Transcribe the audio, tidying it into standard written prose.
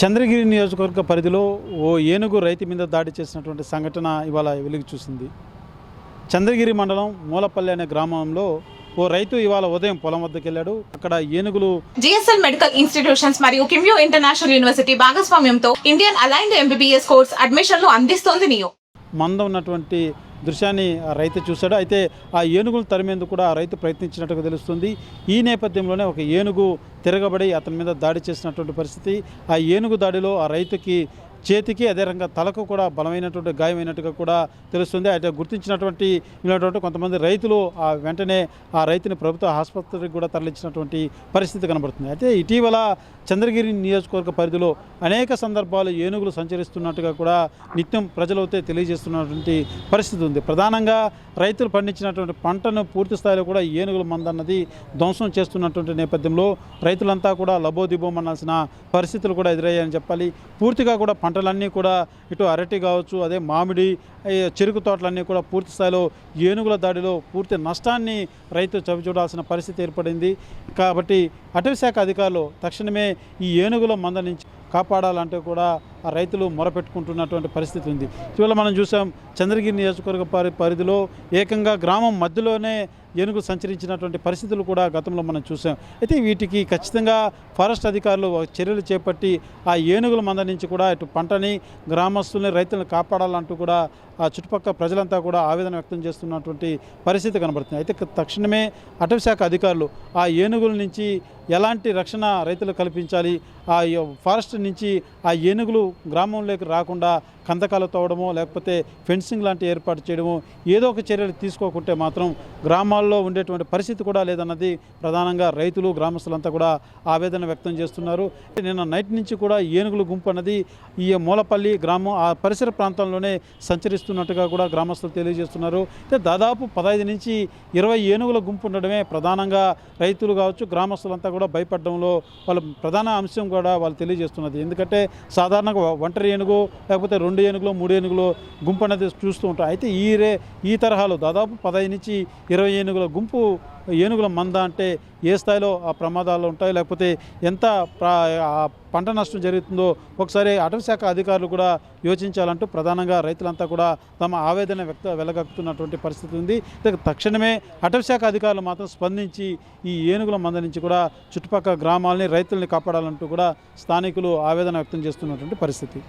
చంద్రగిరి నియోజకవర్గ పరిధిలో ఓ ఏనుగు రైతు మీద దాడి చేసినటువంటి సంఘటన ఇవాళ వెలుగు చూసింది. చంద్రగిరి మండలం మూలపల్లి అనే గ్రామంలో ఓ రైతు ఇవాళ ఉదయం పొలం వద్దకు వెళ్ళాడు. అక్కడ ఏనుగులు జిఎస్ఎల్ మెడికల్ ఇన్స్టిట్యూషన్స్ మరియు కిమ్యూ ఇంటర్నేషనల్ యూనివర్సిటీ భాగస్వామ్యంతో ఇండియన్ అలైన్డ్ ఎంబీబీఎస్ కోర్స్ అడ్మిషన్లు అందిస్తోంది నియో. మంద ఉన్నటువంటి దృశ్యాన్ని ఆ రైతు చూశాడు. అయితే ఆ ఏనుగులు తరిమేందుకు కూడా ఆ రైతు ప్రయత్నించినట్టుగా తెలుస్తుంది. ఈ నేపథ్యంలోనే ఒక ఏనుగు తిరగబడి అతని మీద దాడి చేసినటువంటి పరిస్థితి. ఆ ఏనుగు దాడిలో ఆ రైతుకి చేతికి అదే రకంగా తలకు కూడా బలమైనటువంటి గాయమైనట్టుగా కూడా తెలుస్తుంది. అయితే గుర్తించినటువంటి కొంతమంది రైతులు వెంటనే ఆ రైతుని ప్రభుత్వ ఆసుపత్రికి కూడా తరలించినటువంటి పరిస్థితి కనబడుతుంది. అయితే ఇటీవల చంద్రగిరి నియోజకవర్గ పరిధిలో అనేక సందర్భాలు ఏనుగులు సంచరిస్తున్నట్టుగా కూడా నిత్యం ప్రజలైతే తెలియజేస్తున్నటువంటి పరిస్థితి ఉంది. ప్రధానంగా రైతులు పండించినటువంటి పంటను పూర్తి స్థాయిలో కూడా ఏనుగుల మందన్నది ధ్వంసం చేస్తున్నటువంటి నేపథ్యంలో రైతులంతా కూడా లబోదిబోమనాల్సిన పరిస్థితులు కూడా ఎదురయ్యాయని చెప్పాలి. పూర్తిగా కూడా పంటలన్నీ కూడా ఇటు అరటి కావచ్చు, అదే మామిడి, చెరుకు తోటలన్నీ కూడా పూర్తి స్థాయిలో ఏనుగుల దాడిలో పూర్తి నష్టాన్ని రైతు చవిచూడాల్సిన పరిస్థితి ఏర్పడింది. కాబట్టి అటవీశాఖ అధికారులు తక్షణమే ఈ ఏనుగుల మంద నుంచి కాపాడాలంటే కూడా ఆ రైతులు మొరపెట్టుకుంటున్నటువంటి పరిస్థితి ఉంది. ఇటీవల మనం చూసాం చంద్రగిరి నియోజకవర్గ పరిధిలో ఏకంగా గ్రామం మధ్యలోనే ఏనుగు సంచరించినటువంటి పరిస్థితులు కూడా గతంలో మనం చూసాం. అయితే వీటికి ఖచ్చితంగా ఫారెస్ట్ అధికారులు చర్యలు చేపట్టి ఆ ఏనుగుల మంద నుంచి కూడా ఇటు పంటని, గ్రామస్తుల్ని, రైతులను కాపాడాలంటూ కూడా ఆ చుట్టుపక్కల ప్రజలంతా కూడా ఆవేదన వ్యక్తం చేస్తున్నటువంటి పరిస్థితి కనబడుతుంది. అయితే తక్షణమే అటవీశాఖ అధికారులు ఆ ఏనుగుల నుంచి ఎలాంటి రక్షణ రైతులు కల్పించాలి, ఆ ఫారెస్ట్ నుంచి ఆ ఏనుగులు గ్రామంలోకి రాకుండా కందకాలు తవ్వడమో లేకపోతే ఫెన్సింగ్ లాంటి ఏర్పాటు చేయడమో ఏదో ఒక చర్యలు తీసుకోకుంటే మాత్రం గ్రామాల్లో ఉండేటువంటి పరిస్థితి కూడా లేదన్నది ప్రధానంగా రైతులు, గ్రామస్తులంతా కూడా ఆవేదన వ్యక్తం చేస్తున్నారు. నిన్న నైట్ నుంచి కూడా ఏనుగుల గుంపు అన్నది ఈ మూలపల్లి గ్రామం ఆ పరిసర ప్రాంతంలోనే సంచరిస్తున్నట్టుగా కూడా గ్రామస్తులు తెలియజేస్తున్నారు. అయితే దాదాపు 15 నుంచి 20 ఏనుగుల గుంపు ఉండడమే ప్రధానంగా రైతులు కావచ్చు, గ్రామస్తులంతా కూడా భయపడడంలో వాళ్ళ ప్రధాన అంశం కూడా వాళ్ళు తెలియజేస్తున్నది. ఎందుకంటే సాధారణంగా ఒంటరి ఏనుగు లేకపోతే 2 ఏనుగులు 3 ఏనుగులు గుంపు అనేది చూస్తూ ఉంటాం. అయితే ఈ తరహాలో దాదాపు 15 నుంచి 20 ఏనుగుల గుంపు ఏనుగుల మంద అంటే ఏ స్థాయిలో ఆ ప్రమాదాలు ఉంటాయో లేకపోతే ఎంత పంట నష్టం జరుగుతుందో ఒకసారి అటవీశాఖ అధికారులు కూడా యోచించాలంటూ ప్రధానంగా రైతులంతా కూడా తమ ఆవేదన వెలగక్కుతున్నటువంటి పరిస్థితి ఉంది. తక్షణమే అటవీశాఖ అధికారులు మాత్రం స్పందించి ఈ ఏనుగుల మంద నుంచి కూడా చుట్టుపక్కల గ్రామాలని, రైతుల్ని కాపాడాలంటూ కూడా స్థానికులు ఆవేదన వ్యక్తం చేస్తున్నటువంటి పరిస్థితి.